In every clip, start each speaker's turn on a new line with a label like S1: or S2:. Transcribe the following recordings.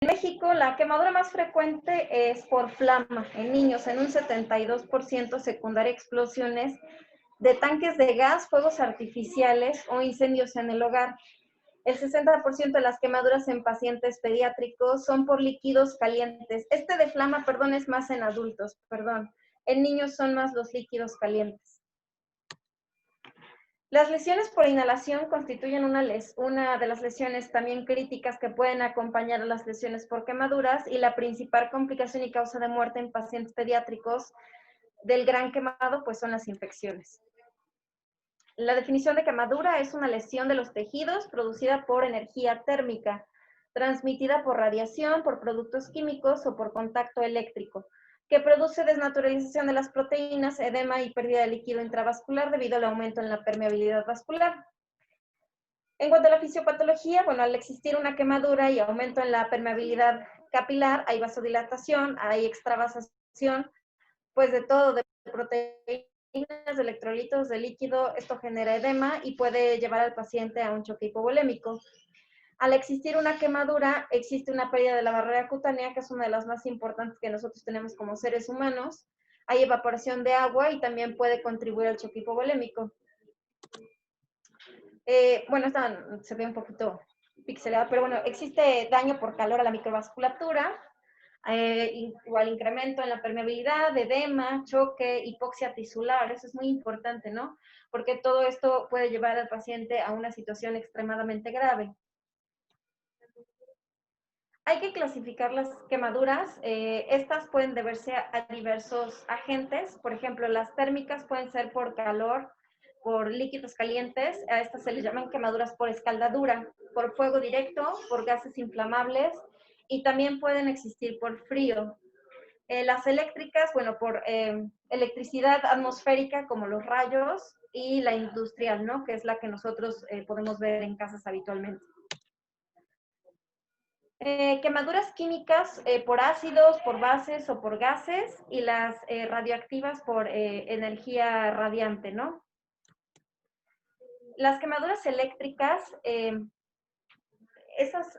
S1: México, la quemadura más frecuente es por flama en niños, en un 72%, secundaria explosiones de tanques de gas, fuegos artificiales o incendios en el hogar. El 60% de las quemaduras en pacientes pediátricos son por líquidos calientes. Este de flama, perdón, es más en adultos, perdón. En niños son más los líquidos calientes. Las lesiones por inhalación constituyen una de las lesiones también críticas que pueden acompañar a las lesiones por quemaduras, y la principal complicación y causa de muerte en pacientes pediátricos del gran quemado pues son las infecciones. La definición de quemadura es una lesión de los tejidos producida por energía térmica, transmitida por radiación, por productos químicos o por contacto eléctrico, que produce desnaturalización de las proteínas, edema y pérdida de líquido intravascular debido al aumento en la permeabilidad vascular. En cuanto a la fisiopatología, bueno, al existir una quemadura y aumento en la permeabilidad capilar, hay vasodilatación, hay extravasación, pues de todo, de proteínas, de electrolitos, de líquido. Esto genera edema y puede llevar al paciente a un choque hipovolémico. Al existir una quemadura, existe una pérdida de la barrera cutánea, que es una de las más importantes que nosotros tenemos como seres humanos. Hay evaporación de agua y también puede contribuir al choque hipovolémico. Bueno, esta se ve un poquito pixelada, pero bueno, existe daño por calor a la microvasculatura, igual incremento en la permeabilidad, edema, choque, hipoxia tisular. Eso es muy importante, ¿no? Porque todo esto puede llevar al paciente a una situación extremadamente grave. Hay que clasificar las quemaduras. Estas pueden deberse a diversos agentes. Por ejemplo, las térmicas pueden ser por calor, por líquidos calientes. A estas se les llaman quemaduras por escaldadura, por fuego directo, por gases inflamables, y también pueden existir por frío. Las eléctricas, bueno, por electricidad atmosférica, como los rayos, y la industrial, ¿no? Que es la que nosotros podemos ver en casas habitualmente. Quemaduras químicas por ácidos, por bases o por gases, y las radioactivas por energía radiante, ¿no? Las quemaduras eléctricas, esas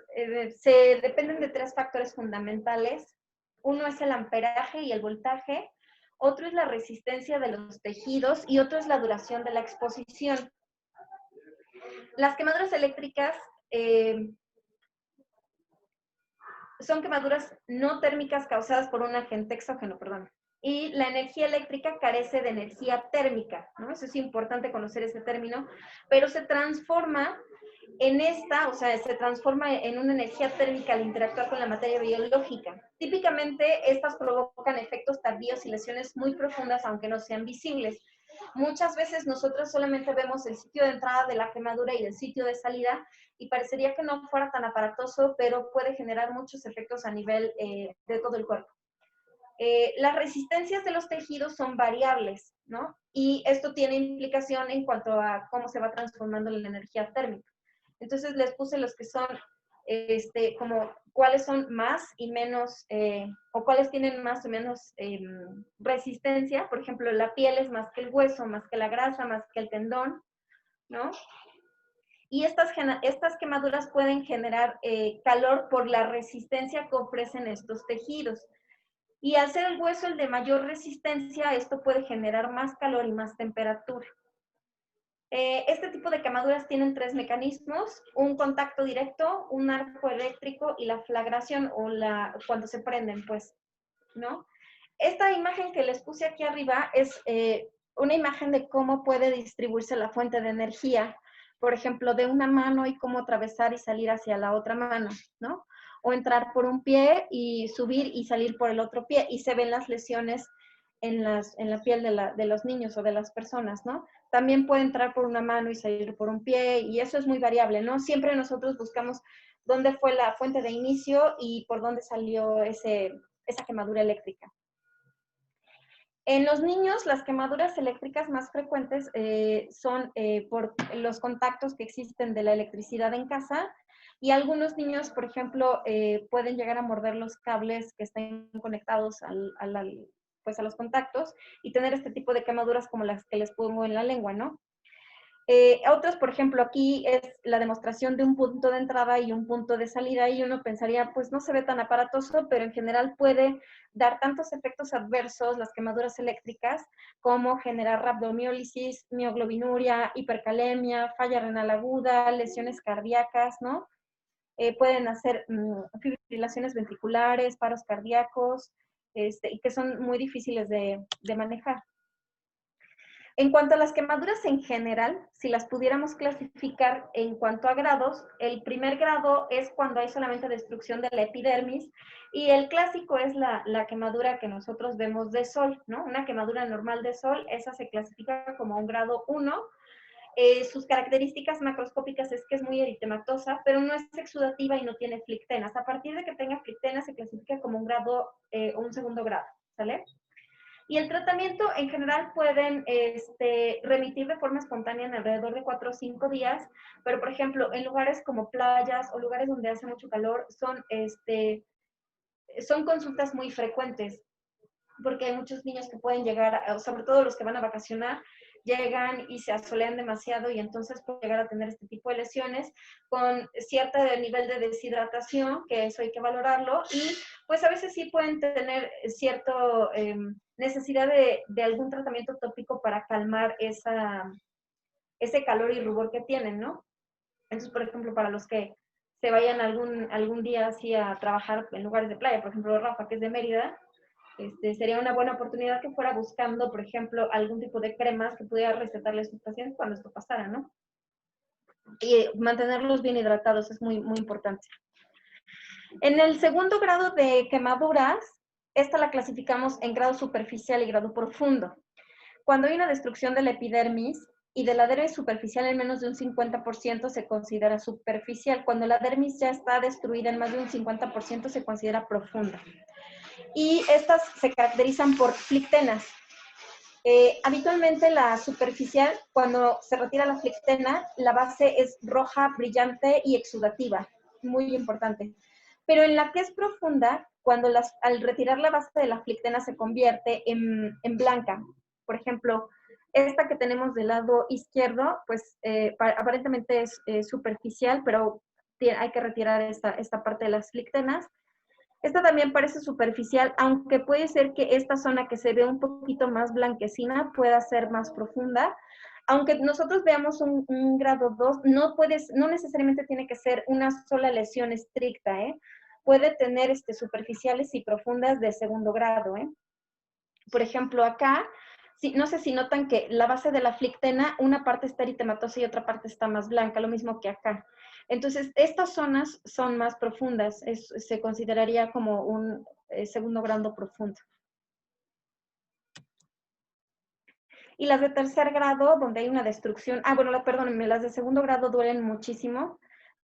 S1: se dependen de tres factores fundamentales. Uno es el amperaje y el voltaje, otro es la resistencia de los tejidos y otro es la duración de la exposición. Las quemaduras eléctricas son quemaduras no térmicas causadas por un agente exógeno, perdón. Y la energía eléctrica carece de energía térmica, ¿no? Eso es importante conocer ese término, pero se transforma en esta, o sea, se transforma en una energía térmica al interactuar con la materia biológica. Típicamente, estas provocan efectos tardíos y lesiones muy profundas, aunque no sean visibles. Muchas veces nosotros solamente vemos el sitio de entrada de la quemadura y el sitio de salida, y parecería que no fuera tan aparatoso, pero puede generar muchos efectos a nivel de todo el cuerpo. Las resistencias de los tejidos son variables, ¿no? Y esto tiene implicación en cuanto a cómo se va transformando la energía térmica. Entonces les puse los que son, como cuáles son más y menos, o cuáles tienen más o menos resistencia. Por ejemplo, la piel es más que el hueso, más que la grasa, más que el tendón, ¿no? Y estas quemaduras pueden generar calor por la resistencia que ofrecen estos tejidos. Y al ser el hueso el de mayor resistencia, esto puede generar más calor y más temperatura. Este tipo de quemaduras tienen tres mecanismos: un contacto directo, un arco eléctrico y la flagración, o cuando se prenden, pues, ¿no? Esta imagen que les puse aquí arriba es una imagen de cómo puede distribuirse la fuente de energía, por ejemplo, de una mano, y cómo atravesar y salir hacia la otra mano, ¿no? O entrar por un pie y subir y salir por el otro pie, y se ven las lesiones en la piel de los niños o de las personas, ¿no? También puede entrar por una mano y salir por un pie, y eso es muy variable, ¿no? Siempre nosotros buscamos dónde fue la fuente de inicio y por dónde salió esa quemadura eléctrica. En los niños, las quemaduras eléctricas más frecuentes son por los contactos que existen de la electricidad en casa, y algunos niños, por ejemplo, pueden llegar a morder los cables que están conectados pues a los contactos, y tener este tipo de quemaduras como las que les pongo en la lengua, ¿no? Otros, por ejemplo, aquí es la demostración de un punto de entrada y un punto de salida, y uno pensaría, pues no se ve tan aparatoso, pero en general puede dar tantos efectos adversos, las quemaduras eléctricas, como generar rabdomiólisis, mioglobinuria, hipercalemia, falla renal aguda, lesiones cardíacas, ¿no? Pueden hacer fibrilaciones ventriculares, paros cardíacos, y que son muy difíciles de manejar. En cuanto a las quemaduras en general, si las pudiéramos clasificar en cuanto a grados, el primer grado es cuando hay solamente destrucción de la epidermis, y el clásico es la quemadura que nosotros vemos de sol, ¿no? Una quemadura normal de sol, esa se clasifica como un grado 1. Sus características macroscópicas es que es muy eritematosa, pero no es exudativa y no tiene flictenas. A partir de que tenga flictenas se clasifica como un grado o un segundo grado, ¿sale? Y el tratamiento en general pueden remitir de forma espontánea en alrededor de 4 o 5 días, pero por ejemplo, en lugares como playas o lugares donde hace mucho calor, son consultas muy frecuentes, porque hay muchos niños que pueden llegar, sobre todo los que van a vacacionar, llegan y se asolean demasiado y entonces pueden llegar a tener este tipo de lesiones con cierto nivel de deshidratación, que eso hay que valorarlo, y pues a veces sí pueden tener cierta necesidad de algún tratamiento tópico para calmar ese calor y rubor que tienen, ¿no? Entonces, por ejemplo, para los que se vayan algún día así a trabajar en lugares de playa, por ejemplo, Rafa, que es de Mérida, sería una buena oportunidad que fuera buscando, por ejemplo, algún tipo de cremas que pudiera recetarle a sus pacientes cuando esto pasara, ¿no? Y mantenerlos bien hidratados es muy, muy importante. En el segundo grado de quemaduras, esta la clasificamos en grado superficial y grado profundo. Cuando hay una destrucción de la epidermis y de la dermis superficial en menos de un 50% se considera superficial. Cuando la dermis ya está destruida en más de un 50% se considera profunda. Y estas se caracterizan por flictenas. Habitualmente la superficial, cuando se retira la flictena, la base es roja, brillante y exudativa, muy importante. Pero en la que es profunda, cuando al retirar la base de la flictena se convierte en blanca. Por ejemplo, esta que tenemos del lado izquierdo, pues aparentemente es superficial, pero hay que retirar esta parte de las flictenas. Esta también parece superficial, aunque puede ser que esta zona que se ve un poquito más blanquecina pueda ser más profunda. Aunque nosotros veamos un grado 2, no necesariamente tiene que ser una sola lesión estricta, ¿eh? Puede tener superficiales y profundas de segundo grado, ¿eh? Por ejemplo, acá, no sé si notan que la base de la flictena, una parte está eritematosa y otra parte está más blanca, lo mismo que acá. Entonces, estas zonas son más profundas, se consideraría como un segundo grado profundo. Y las de tercer grado, donde hay una destrucción, perdónenme, las de segundo grado duelen muchísimo,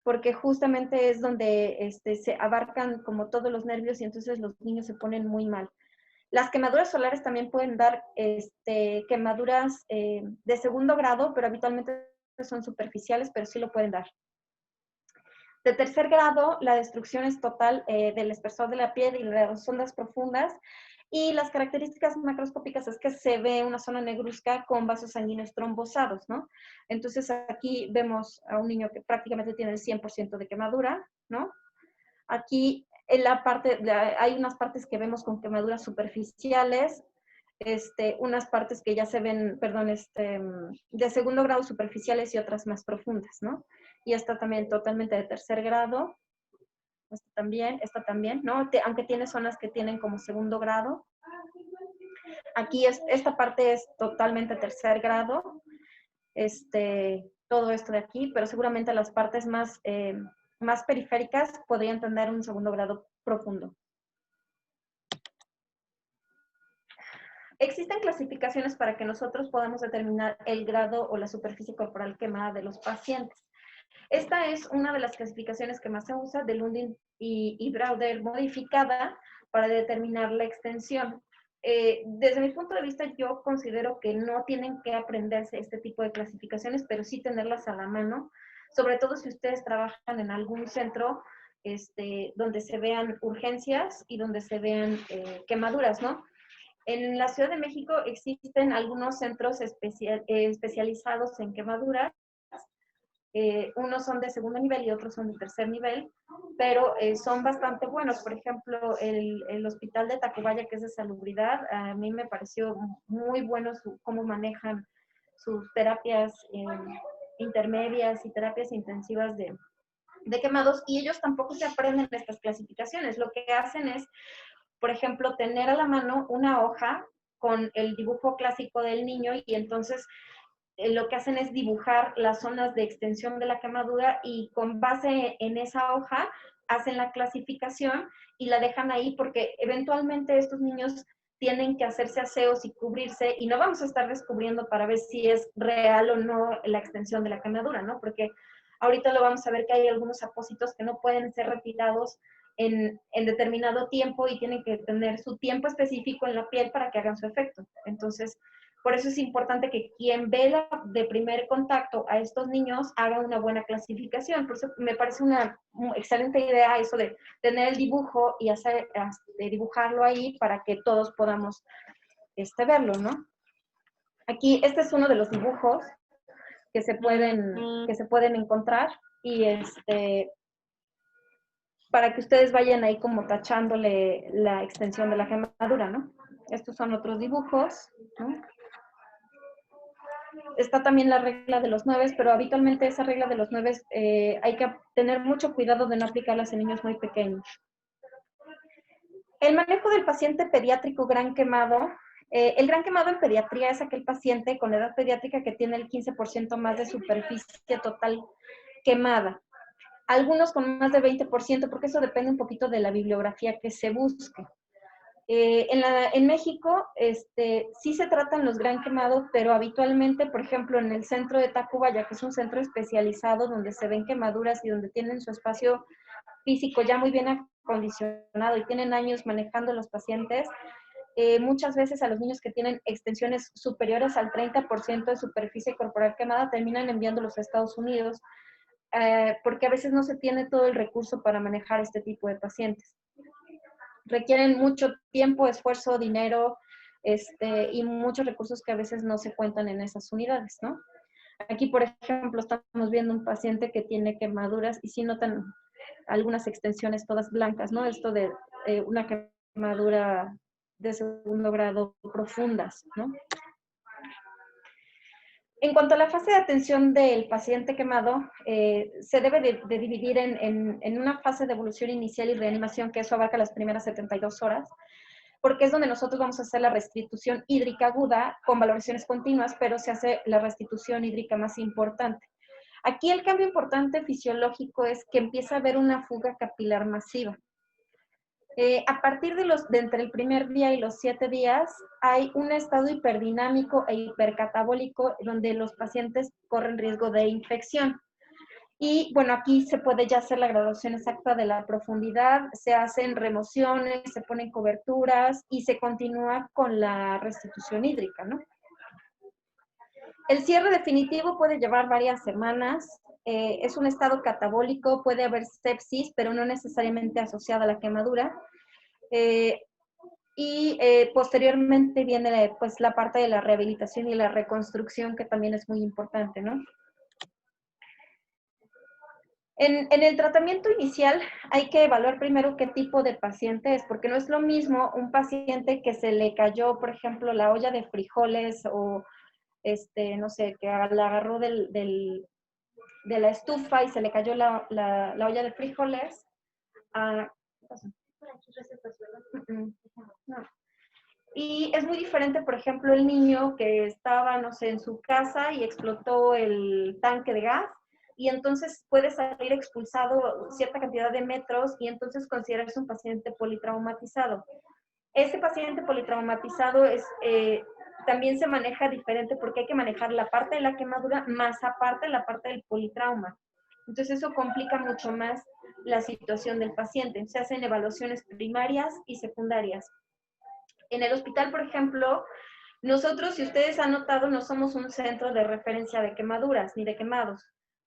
S1: porque justamente es donde se abarcan como todos los nervios y entonces los niños se ponen muy mal. Las quemaduras solares también pueden dar quemaduras de segundo grado, pero habitualmente son superficiales, pero sí lo pueden dar. De tercer grado, la destrucción es total del espesor de la piel y de las ondas profundas. Y las características macroscópicas es que se ve una zona negruzca con vasos sanguíneos trombosados, ¿no? Entonces aquí vemos a un niño que prácticamente tiene el 100% de quemadura, ¿no? Aquí en la parte, hay unas partes que vemos con quemaduras superficiales, unas partes que ya se ven, perdón, de segundo grado superficiales y otras más profundas, ¿no? Y esta también totalmente de tercer grado, esta también, ¿no? Aunque tiene zonas que tienen como segundo grado. Aquí esta parte es totalmente tercer grado, todo esto de aquí, pero seguramente las partes más periféricas podrían tener un segundo grado profundo. Existen clasificaciones para que nosotros podamos determinar el grado o la superficie corporal quemada de los pacientes. Esta es una de las clasificaciones que más se usa, de Lundin y Brauder, modificada para determinar la extensión. Desde mi punto de vista, yo considero que no tienen que aprenderse este tipo de clasificaciones, pero sí tenerlas a la mano, sobre todo si ustedes trabajan en algún centro donde se vean urgencias y donde se vean quemaduras, ¿no? En la Ciudad de México existen algunos centros especializados en quemaduras. Unos son de segundo nivel y otros son de tercer nivel, pero son bastante buenos. Por ejemplo, el Hospital de Tacubaya, que es de salubridad, a mí me pareció muy bueno cómo manejan sus terapias intermedias y terapias intensivas de quemados, y ellos tampoco se aprenden estas clasificaciones. Lo que hacen es, por ejemplo, tener a la mano una hoja con el dibujo clásico del niño, y entonces lo que hacen es dibujar las zonas de extensión de la quemadura, y con base en esa hoja hacen la clasificación y la dejan ahí, porque eventualmente estos niños tienen que hacerse aseos y cubrirse, y no vamos a estar descubriendo para ver si es real o no la extensión de la quemadura, ¿no? Porque ahorita lo vamos a ver, que hay algunos apósitos que no pueden ser retirados en determinado tiempo y tienen que tener su tiempo específico en la piel para que hagan su efecto. Entonces, por eso es importante que quien ve de primer contacto a estos niños haga una buena clasificación. Por eso me parece una excelente idea eso de tener el dibujo y dibujarlo ahí para que todos podamos verlo, ¿no? Aquí, este es uno de los dibujos que se pueden encontrar, y para que ustedes vayan ahí como tachándole la extensión de la quemadura, ¿no? Estos son otros dibujos, ¿no? Está también la regla de los 9, pero habitualmente esa regla de los 9 hay que tener mucho cuidado de no aplicarlas en niños muy pequeños. El manejo del paciente pediátrico gran quemado. El gran quemado en pediatría es aquel paciente con edad pediátrica que tiene el 15% más de superficie total quemada. Algunos con más de 20%, porque eso depende un poquito de la bibliografía que se busque. En México sí se tratan los gran quemados, pero habitualmente, por ejemplo, en el centro de Tacubaya, que es un centro especializado donde se ven quemaduras y donde tienen su espacio físico ya muy bien acondicionado y tienen años manejando los pacientes, muchas veces a los niños que tienen extensiones superiores al 30% de superficie corporal quemada terminan enviándolos a Estados Unidos, porque a veces no se tiene todo el recurso para manejar este tipo de pacientes. Requieren mucho tiempo, esfuerzo, dinero, y muchos recursos que a veces no se cuentan en esas unidades, ¿no? Aquí, por ejemplo, estamos viendo un paciente que tiene quemaduras y sí notan algunas extensiones todas blancas, ¿no? Esto de una quemadura de segundo grado profundas, ¿no? En cuanto a la fase de atención del paciente quemado, se debe de dividir en una fase de evolución inicial y reanimación, que eso abarca las primeras 72 horas, porque es donde nosotros vamos a hacer la restitución hídrica aguda con valoraciones continuas, pero se hace la restitución hídrica más importante. Aquí el cambio importante fisiológico es que empieza a haber una fuga capilar masiva. A partir de entre el primer día y los 7 días, hay un estado hiperdinamico e hipercatabólico donde los pacientes corren riesgo de infección. Y bueno, aquí se puede ya hacer la graduación exacta de la profundidad, se hacen remociones, se ponen coberturas y se continúa con la restitución hídrica, ¿no? El cierre definitivo puede llevar varias semanas. Es un estado catabólico, puede haber sepsis, pero no necesariamente asociada a la quemadura. Posteriormente viene pues la parte de la rehabilitación y la reconstrucción, que también es muy importante, ¿no? En el tratamiento inicial hay que evaluar primero qué tipo de paciente es, porque no es lo mismo un paciente que se le cayó, por ejemplo, la olla de frijoles o, no sé, que la agarró de la estufa y se le cayó la olla de frijoles. ¿Qué pasó? No. Y es muy diferente, por ejemplo, el niño que estaba, no sé, en su casa y explotó el tanque de gas, y entonces puede salir expulsado cierta cantidad de metros y entonces considerarse un paciente politraumatizado. Ese paciente politraumatizado también se maneja diferente, porque hay que manejar la parte de la quemadura más aparte la parte del politrauma. Entonces eso complica mucho más la situación del paciente. Se hacen evaluaciones primarias y secundarias. En el hospital, por ejemplo, nosotros, si ustedes han notado, no somos un centro de referencia de quemaduras ni de quemados.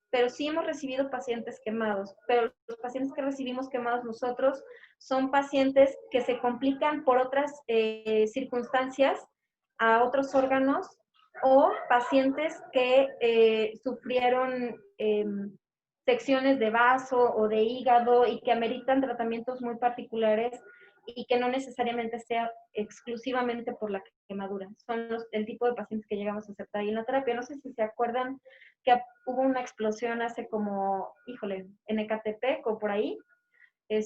S1: pero sí hemos recibido pacientes quemados, pero los pacientes que recibimos quemados nosotros son pacientes que se complican por otras circunstancias a otros órganos o pacientes que sufrieron secciones de vaso o de hígado y que ameritan tratamientos muy particulares y que no necesariamente sea exclusivamente por la quemadura. Son el tipo de pacientes que llegamos a aceptar ahí en la terapia. No sé si se acuerdan que hubo una explosión hace como, híjole, en Ecatepec o por ahí,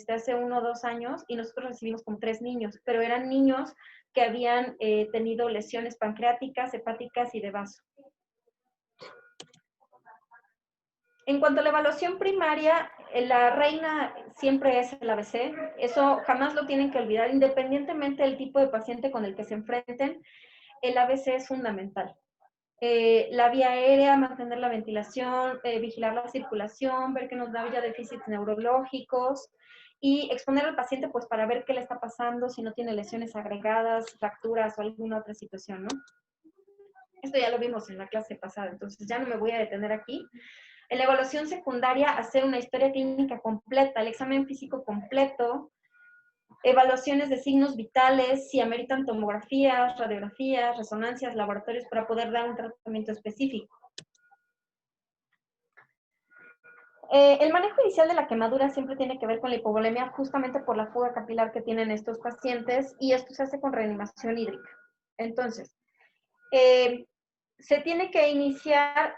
S1: hace 1 o 2 años, y nosotros recibimos como 3 niños, pero eran niños que habían tenido lesiones pancreáticas, hepáticas y de vaso. En cuanto a la evaluación primaria, la reina siempre es el ABC. Eso jamás lo tienen que olvidar, independientemente del tipo de paciente con el que se enfrenten, el ABC es fundamental. La vía aérea, mantener la ventilación, vigilar la circulación, ver que no haya déficits neurológicos y exponer al paciente pues para ver qué le está pasando, si no tiene lesiones agregadas, fracturas o alguna otra situación, ¿no? Esto ya lo vimos en la clase pasada, entonces ya no me voy a detener aquí. En la evaluación secundaria, hacer una historia clínica completa, el examen físico completo, evaluaciones de signos vitales, si ameritan tomografías, radiografías, resonancias, laboratorios para poder dar un tratamiento específico. El manejo inicial de la quemadura siempre tiene que ver con la hipovolemia justamente por la fuga capilar que tienen estos pacientes y esto se hace con reanimación hídrica. Entonces, se tiene que iniciar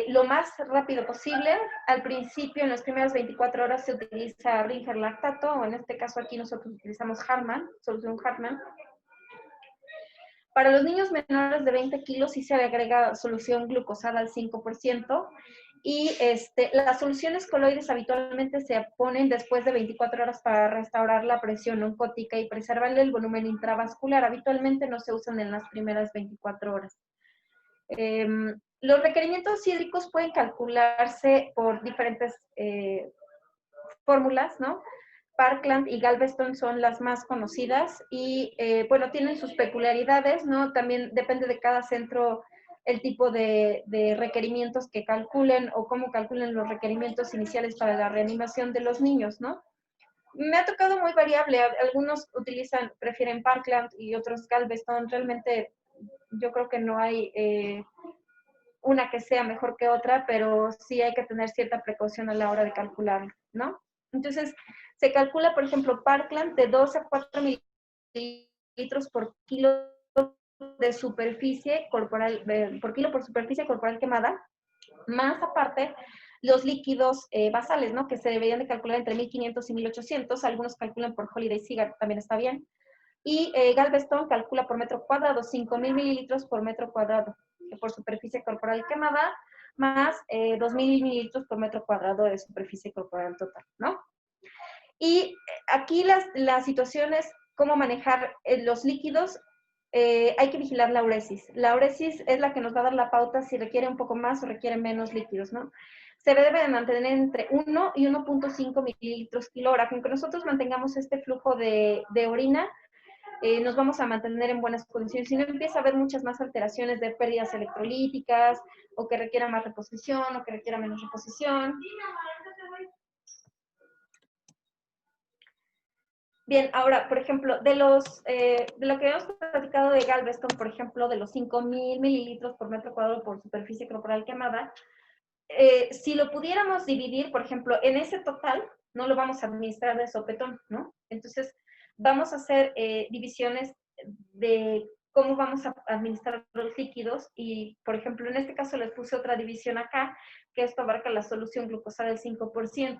S1: lo más rápido posible. Al principio, en las primeras 24 horas, se utiliza Bringer lactato, o en este caso aquí nosotros utilizamos Hartmann, solución Hartmann. Para los niños menores de 20 kilos sí se agrega solución glucosada al 5%, y las soluciones coloides habitualmente se ponen después de 24 horas para restaurar la presión oncótica y preservar el volumen intravascular. Habitualmente no se usan en las primeras 24 horas. Los requerimientos hídricos pueden calcularse por diferentes fórmulas, ¿no? Parkland y Galveston son las más conocidas y, bueno, tienen sus peculiaridades, ¿no? También depende de cada centro el tipo de requerimientos que calculen o cómo calculen los requerimientos iniciales para la reanimación de los niños, ¿no? Me ha tocado muy variable. Algunos prefieren Parkland y otros Galveston. Realmente yo creo que no hay una que sea mejor que otra, pero sí hay que tener cierta precaución a la hora de calcularlo, ¿no? Entonces, se calcula, por ejemplo, Parkland de 2 a 4 mililitros por kilo de superficie corporal, por kilo por superficie corporal quemada, más aparte los líquidos basales, ¿no? Que se deberían de calcular entre 1500 y 1800, algunos calculan por Holiday Cigar, también está bien. Y Galveston calcula por metro cuadrado, 5000 mililitros por metro cuadrado por superficie corporal quemada, más 2000 mililitros por metro cuadrado de superficie corporal total, ¿no? Y aquí la situación es cómo manejar los líquidos. Hay que vigilar la uresis. La uresis es la que nos va a dar la pauta si requiere un poco más o requiere menos líquidos, ¿no? Se debe de mantener entre 1 y 1.5 mililitros kilo hora. Con que nosotros mantengamos este flujo de orina, nos vamos a mantener en buenas condiciones. Si no empieza a haber muchas más alteraciones de pérdidas electrolíticas, o que requiera más reposición, o que requiera menos reposición. Bien, ahora, por ejemplo, de lo que hemos platicado de Galveston, por ejemplo, de los 5000 mililitros por metro cuadrado por superficie corporal quemada, si lo pudiéramos dividir, por ejemplo, en ese total, no lo vamos a administrar de sopetón, ¿no? Entonces, vamos a hacer divisiones de cómo vamos a administrar los líquidos y, por ejemplo, en este caso les puse otra división acá, que esto abarca la solución glucosada del 5%.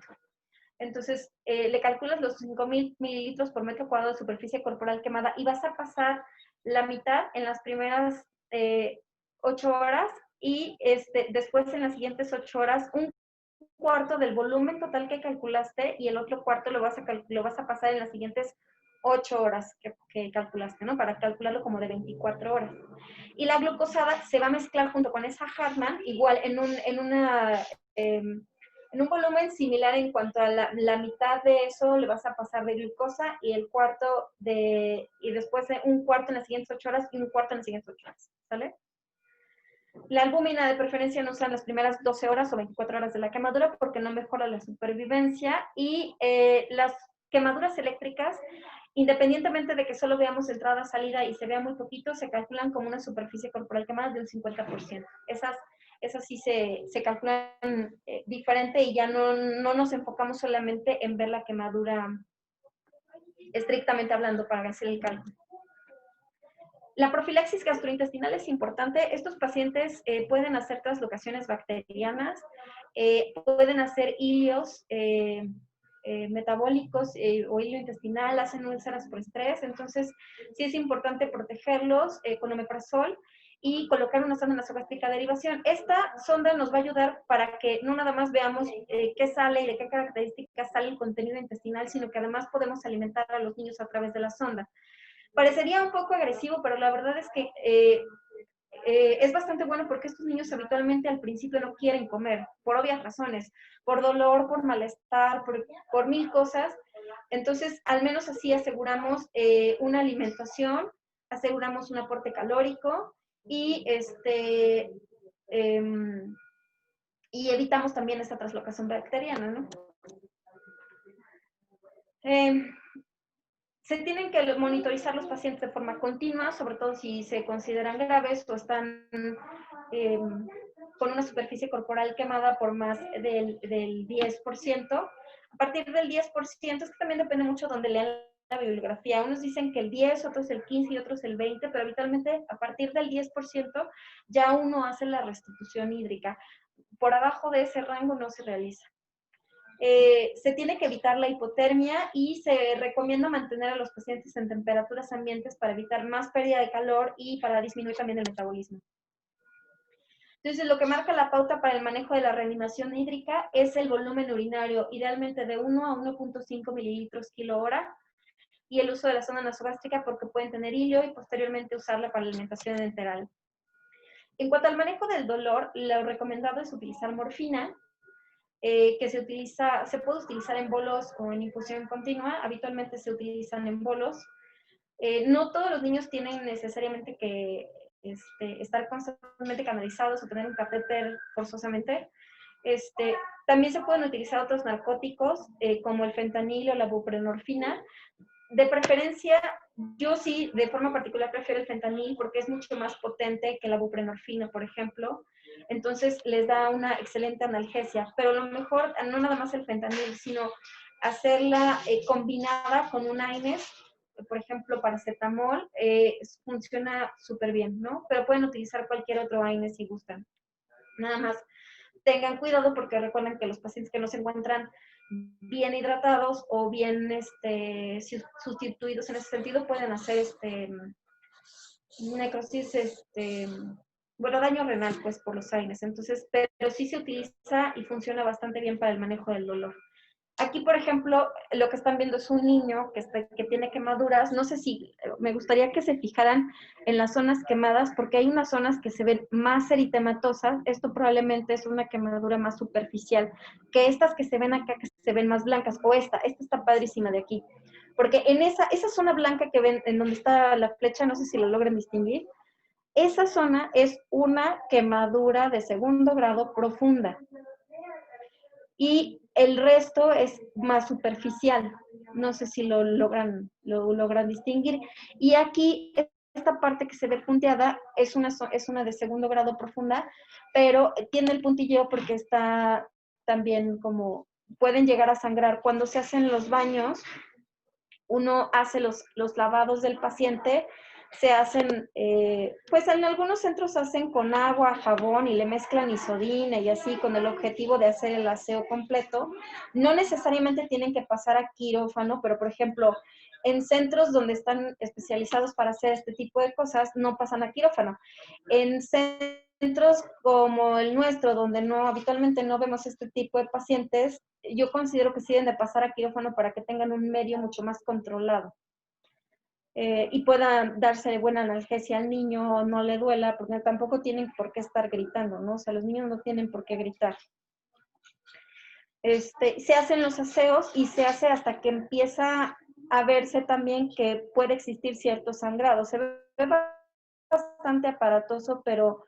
S1: Entonces, le calculas los 5000 mililitros por metro cuadrado de superficie corporal quemada y vas a pasar la mitad en las primeras 8 horas y después en las siguientes 8 horas un cuarto del volumen total que calculaste y el otro cuarto lo vas a pasar en las siguientes 8 horas que calculaste, ¿no? Para calcularlo como de 24 horas. Y la glucosada se va a mezclar junto con esa Hartmann, igual en un volumen similar en cuanto a la mitad de eso le vas a pasar de glucosa y el cuarto y después un cuarto en las siguientes 8 horas y un cuarto en las siguientes 8 horas, ¿sale? La albúmina de preferencia no usan las primeras 12 horas o 24 horas de la quemadura porque no mejora la supervivencia y las quemaduras eléctricas, independientemente de que solo veamos entrada, salida y se vea muy poquito, se calculan como una superficie corporal quemada de un 50%. Esas sí se calculan diferente y ya no nos enfocamos solamente en ver la quemadura estrictamente hablando para hacer el cálculo. La profilaxis gastrointestinal es importante. Estos pacientes pueden hacer translocaciones bacterianas, pueden hacer hilios metabólicos o hilo intestinal, hacen úlceras por estrés. Entonces, sí es importante protegerlos con omeprazol y colocar una sonda nasogástrica de derivación. Esta sonda nos va a ayudar para que no nada más veamos qué sale y de qué características sale el contenido intestinal, sino que además podemos alimentar a los niños a través de la sonda. Parecería un poco agresivo, pero la verdad es que es bastante bueno porque estos niños habitualmente al principio no quieren comer, por obvias razones, por dolor, por malestar, por mil cosas. Entonces, al menos así aseguramos una alimentación, aseguramos un aporte calórico y, y evitamos también esta translocación bacteriana, ¿no? Se tienen que monitorizar los pacientes de forma continua, sobre todo si se consideran graves o están con una superficie corporal quemada por más del 10%. A partir del 10%, es que también depende mucho de donde lean la bibliografía. Unos dicen que el 10, otros el 15 y otros el 20, pero habitualmente a partir del 10% ya uno hace la restitución hídrica. Por abajo de ese rango no se realiza. Se tiene que evitar la hipotermia y se recomienda mantener a los pacientes en temperaturas ambientes para evitar más pérdida de calor y para disminuir también el metabolismo. Entonces, lo que marca la pauta para el manejo de la reanimación hídrica es el volumen urinario, idealmente de 1 a 1.5 mililitros kilo hora, y el uso de la sonda nasogástrica porque pueden tener hilio y posteriormente usarla para la alimentación enteral. En cuanto al manejo del dolor, lo recomendado es utilizar morfina, que se puede utilizar en bolos o en infusión continua. Habitualmente se utilizan en bolos. No todos los niños tienen necesariamente que estar constantemente canalizados o tener un catéter forzosamente. También se pueden utilizar otros narcóticos como el fentanilo o la buprenorfina. De preferencia, yo sí, de forma particular, prefiero el fentanil porque es mucho más potente que la buprenorfina, por ejemplo. Entonces, les da una excelente analgesia. Pero lo mejor, no nada más el fentanil, sino hacerla combinada con un AINES, por ejemplo, paracetamol, funciona súper bien, ¿no? Pero pueden utilizar cualquier otro AINES si gustan. Nada más tengan cuidado porque recuerden que los pacientes que no se encuentran bien hidratados o bien sustituidos en ese sentido pueden hacer necrosis, bueno, daño renal pues por los AINES. Entonces, pero sí se utiliza y funciona bastante bien para el manejo del dolor. Aquí, por ejemplo, lo que están viendo es un niño que tiene quemaduras. No sé si me gustaría que se fijaran en las zonas quemadas, porque hay unas zonas que se esa más eritematosas. Esto probablemente es una quemadura más superficial que estas que se ven acá, que se ven más blancas. O esta está padrísima de aquí. Porque en esa zona blanca que ven, en donde está la flecha, no sé si lo logran distinguir, esa zona es una quemadura de segundo grado profunda. Y el resto es más superficial. No sé si lo logran distinguir. Y aquí, esta parte que se ve punteada es una de segundo grado profunda, pero tiene el puntilleo porque está también como, pueden llegar a sangrar. Cuando se hacen los baños, uno hace los lavados del paciente, se hacen, pues en algunos centros hacen con agua, jabón y le mezclan isodina y así con el objetivo de hacer el aseo completo. No necesariamente tienen que pasar a quirófano, pero por ejemplo, en centros donde están especializados para hacer este tipo de cosas, no pasan a quirófano. En centros como el nuestro, donde habitualmente no vemos este tipo de pacientes, yo considero que sí deben de pasar a quirófano para que tengan un medio mucho más controlado. Y pueda darse buena analgesia al niño, no le duela, porque tampoco tienen por qué estar gritando, ¿no? O sea, los niños no tienen por qué gritar. Se hacen los aseos y se hace hasta que empieza a verse también que puede existir cierto sangrado. Se ve bastante aparatoso, pero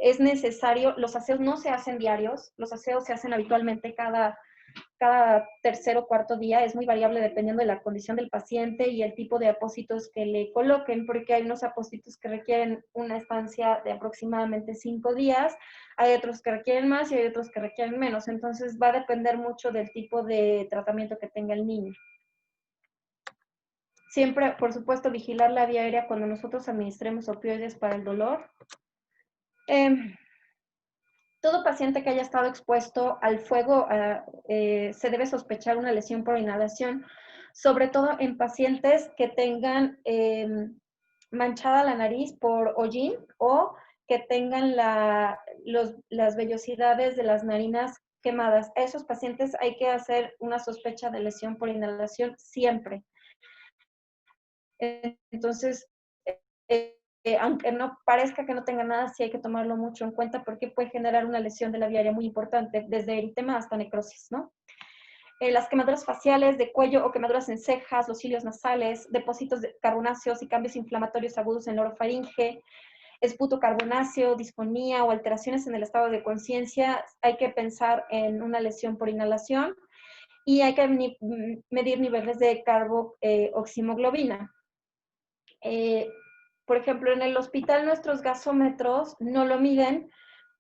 S1: es necesario, los aseos no se hacen diarios, los aseos se hacen habitualmente cada tercer o cuarto día, es muy variable dependiendo de la condición del paciente y el tipo de apósitos que le coloquen, porque hay unos apósitos que requieren una estancia de aproximadamente 5 días, hay otros que requieren más y hay otros que requieren menos, entonces va a depender mucho del tipo de tratamiento que tenga el niño. Siempre, por supuesto, vigilar la vía aérea cuando nosotros administremos opioides para el dolor. Todo paciente que haya estado expuesto al fuego se debe sospechar una lesión por inhalación, sobre todo en pacientes que tengan manchada la nariz por hollín o que tengan las vellosidades de las narinas quemadas. A esos pacientes hay que hacer una sospecha de lesión por inhalación siempre. Entonces, aunque no parezca que no tenga nada, sí hay que tomarlo mucho en cuenta porque puede generar una lesión de la vía aérea muy importante, desde eritema hasta necrosis, ¿no? Las quemaduras faciales de cuello o quemaduras en cejas, los cilios nasales, depósitos de carbonáceos y cambios inflamatorios agudos en la orofaringe, esputo carbonáceo, disfonía o alteraciones en el estado de conciencia, hay que pensar en una lesión por inhalación y hay que medir niveles de carboximoglobina. Por ejemplo, en el hospital nuestros gasómetros no lo miden,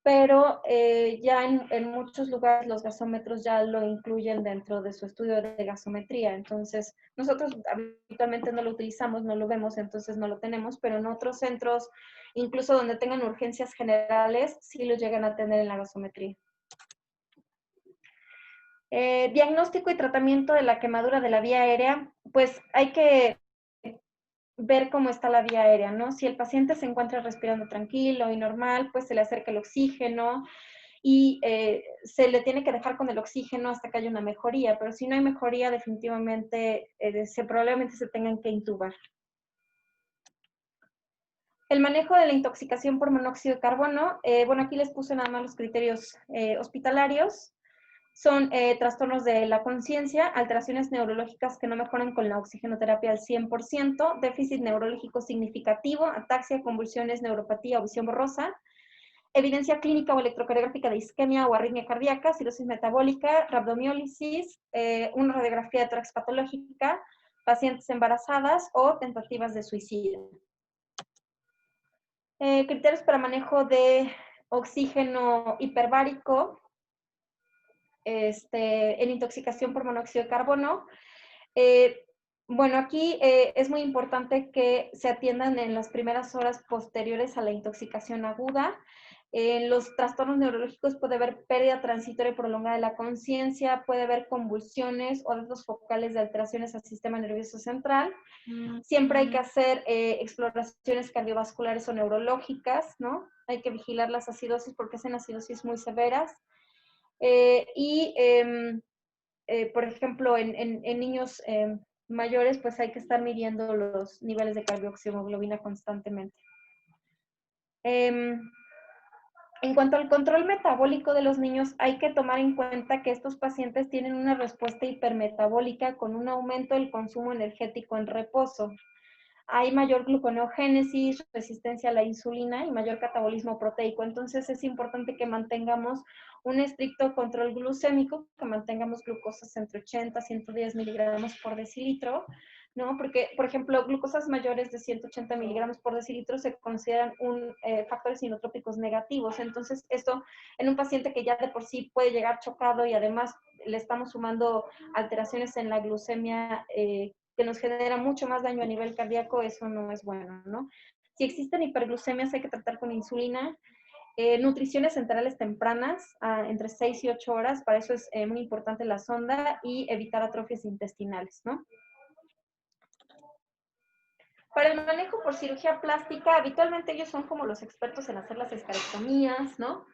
S1: pero ya en muchos lugares los gasómetros ya lo incluyen dentro de su estudio de gasometría. Entonces, nosotros habitualmente no lo utilizamos, no lo vemos, entonces no lo tenemos, pero en otros centros, incluso donde tengan urgencias generales, sí lo llegan a tener en la gasometría. Diagnóstico y tratamiento de la quemadura de la vía aérea, pues hay que ver cómo está la vía aérea, ¿no? Si el paciente se encuentra respirando tranquilo y normal, pues se le acerca el oxígeno y se le tiene que dejar con el oxígeno hasta que haya una mejoría, pero si no hay mejoría, definitivamente probablemente se tengan que intubar. El manejo de la intoxicación por monóxido de carbono, bueno, aquí les puse nada más los criterios hospitalarios. Son trastornos de la conciencia, alteraciones neurológicas que no mejoran con la oxigenoterapia al 100%, déficit neurológico significativo, ataxia, convulsiones, neuropatía o visión borrosa, evidencia clínica o electrocardiográfica de isquemia o arritmia cardíaca, cirrosis metabólica, rabdomiólisis, una radiografía de tórax patológica, pacientes embarazadas o tentativas de suicidio. Criterios para manejo de oxígeno hiperbárico, en intoxicación por monóxido de carbono. Bueno, aquí es muy importante que se atiendan en las primeras horas posteriores a la intoxicación aguda. En los trastornos neurológicos puede haber pérdida transitoria y prolongada de la conciencia, puede haber convulsiones o datos focales de alteraciones al sistema nervioso central. Siempre hay que hacer exploraciones cardiovasculares o neurológicas, ¿no? Hay que vigilar las acidosis porque hacen acidosis muy severas. Por ejemplo, en niños mayores, pues hay que estar midiendo los niveles de carboximoglobina constantemente. En cuanto al control metabólico de los niños, hay que tomar en cuenta que estos pacientes tienen una respuesta hipermetabólica con un aumento del consumo energético en reposo. Hay mayor gluconeogénesis, resistencia a la insulina y mayor catabolismo proteico. Entonces es importante que mantengamos un estricto control glucémico, que mantengamos glucosas entre 80 y 110 miligramos por decilitro, ¿no? Porque, por ejemplo, glucosas mayores de 180 miligramos por decilitro se consideran factores inotrópicos negativos. Entonces, esto en un paciente que ya de por sí puede llegar chocado y además le estamos sumando alteraciones en la glucemia que nos genera mucho más daño a nivel cardíaco, eso no es bueno, ¿no? Si existen hiperglucemias, hay que tratar con insulina. Nutriciones enterales tempranas, entre 6 y 8 horas, para eso es muy importante la sonda y evitar atrofias intestinales, ¿no? Para el manejo por cirugía plástica, habitualmente ellos son como los expertos en hacer las escarectomías, ¿no?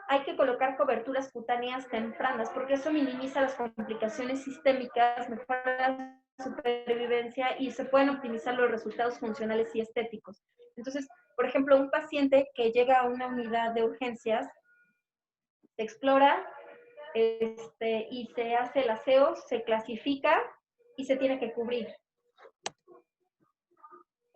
S1: Hay que colocar coberturas cutáneas tempranas porque eso minimiza las complicaciones sistémicas, mejora la supervivencia y se pueden optimizar los resultados funcionales y estéticos. Entonces, por ejemplo, un paciente que llega a una unidad de urgencias, se explora y se hace el aseo, se clasifica y se tiene que cubrir.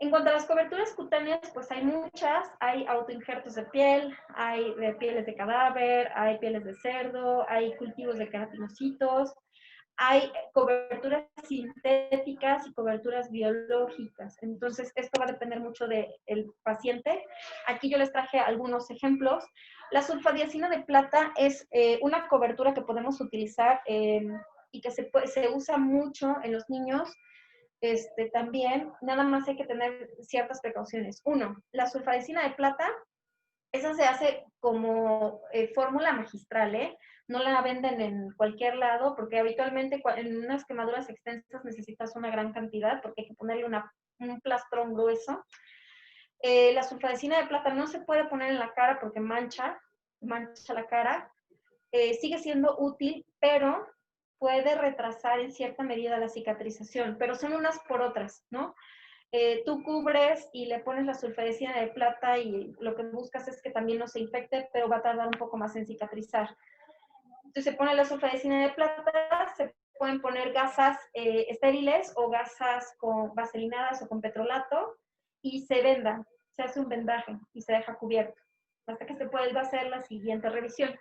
S1: En cuanto a las coberturas cutáneas, pues hay muchas. Hay autoinjertos de piel, hay de pieles de cadáver, hay pieles de cerdo, hay cultivos de queratinocitos, hay coberturas sintéticas y coberturas biológicas. Entonces, esto va a depender mucho del paciente. Aquí yo les traje algunos ejemplos. La sulfadiazina de plata es una cobertura que podemos utilizar y que se usa mucho en los niños. También, nada más hay que tener ciertas precauciones. Uno, la sulfadecina de plata, esa se hace como fórmula magistral, ¿eh? No la venden en cualquier lado porque habitualmente en unas quemaduras extensas necesitas una gran cantidad porque hay que ponerle un plastrón grueso. La sulfadecina de plata no se puede poner en la cara porque mancha la cara. Sigue siendo útil, pero puede retrasar en cierta medida la cicatrización, pero son unas por otras, ¿no? Tú cubres y le pones la sulfadecina de plata y lo que buscas es que también no se infecte, pero va a tardar un poco más en cicatrizar. Entonces se pone la sulfadecina de plata, se pueden poner gasas estériles o gasas vaselinadas o con petrolato y se venda, se hace un vendaje y se deja cubierto hasta que se vuelva a hacer la siguiente revisión.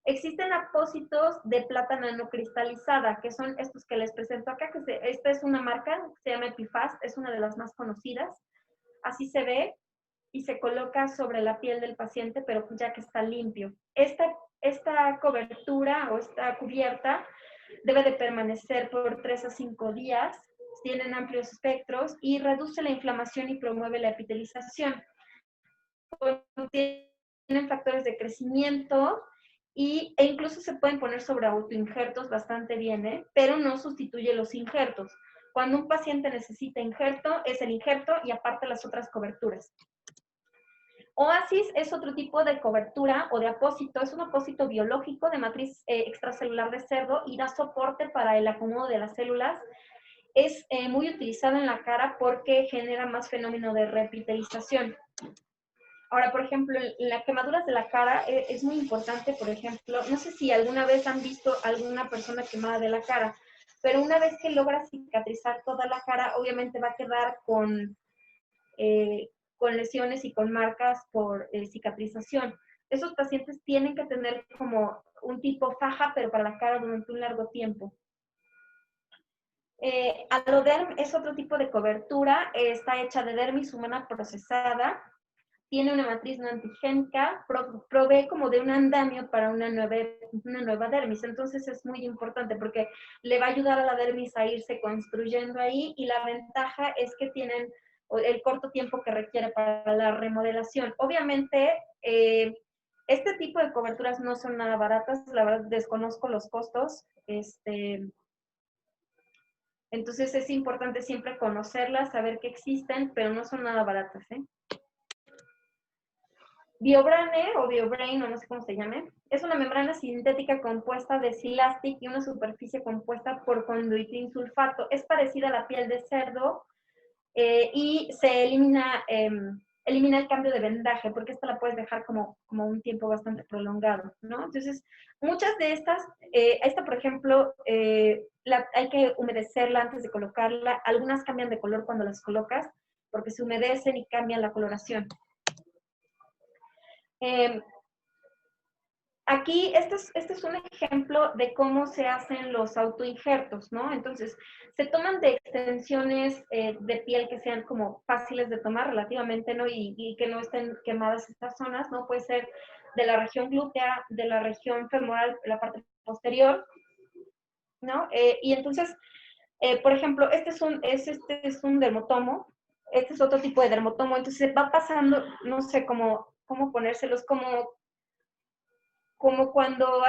S1: Existen apósitos de plata nanocristalizada, que son estos que les presento acá, esta es una marca, se llama Epifast, es una de las más conocidas. Así se ve y se coloca sobre la piel del paciente, pero ya que está limpio. Esta cobertura o esta cubierta debe de permanecer por 3 a 5 días, tienen amplios espectros y reduce la inflamación y promueve la epitelización. Tienen factores de crecimiento e incluso se pueden poner sobre autoinjertos bastante bien, pero no sustituye los injertos. Cuando un paciente necesita injerto, es el injerto y aparte las otras coberturas. Oasis es otro tipo de cobertura o de apósito, es un apósito biológico de matriz extracelular de cerdo y da soporte para el acomodo de las células. Es muy utilizado en la cara porque genera más fenómeno de reepitelización. Ahora, por ejemplo, en las quemaduras de la cara es muy importante, por ejemplo, no sé si alguna vez han visto alguna persona quemada de la cara, pero una vez que logra cicatrizar toda la cara, obviamente va a quedar con lesiones y con marcas por cicatrización. Esos pacientes tienen que tener como un tipo faja, pero para la cara durante un largo tiempo. Aloderm es otro tipo de cobertura, está hecha de dermis humana procesada, tiene una matriz no antigénica, provee como de un andamio para una nueva dermis. Entonces es muy importante porque le va a ayudar a la dermis a irse construyendo ahí y la ventaja es que tienen el corto tiempo que requiere para la remodelación. Obviamente, este tipo de coberturas no son nada baratas, la verdad desconozco los costos, entonces es importante siempre conocerlas, saber que existen, pero no son nada baratas, ¿eh? BioBrane o BioBrain, o no sé cómo se llame, es una membrana sintética compuesta de silastic y una superficie compuesta por conduitin sulfato. Es parecida a la piel de cerdo y se elimina el cambio de vendaje, porque esta la puedes dejar como un tiempo bastante prolongado, ¿no? Entonces, muchas de estas, esta por ejemplo, hay que humedecerla antes de colocarla. Algunas cambian de color cuando las colocas, porque se humedecen y cambian la coloración. Aquí, este es un ejemplo de cómo se hacen los autoinjertos, ¿no? Entonces, se toman de extensiones de piel que sean como fáciles de tomar relativamente, ¿no? Y que no estén quemadas estas zonas, ¿no? Puede ser de la región glútea, de la región femoral, la parte posterior, ¿no? Y entonces, por ejemplo, este es un dermotomo, este es otro tipo de dermotomo, entonces va pasando, no sé cómo ponérselos, como cuando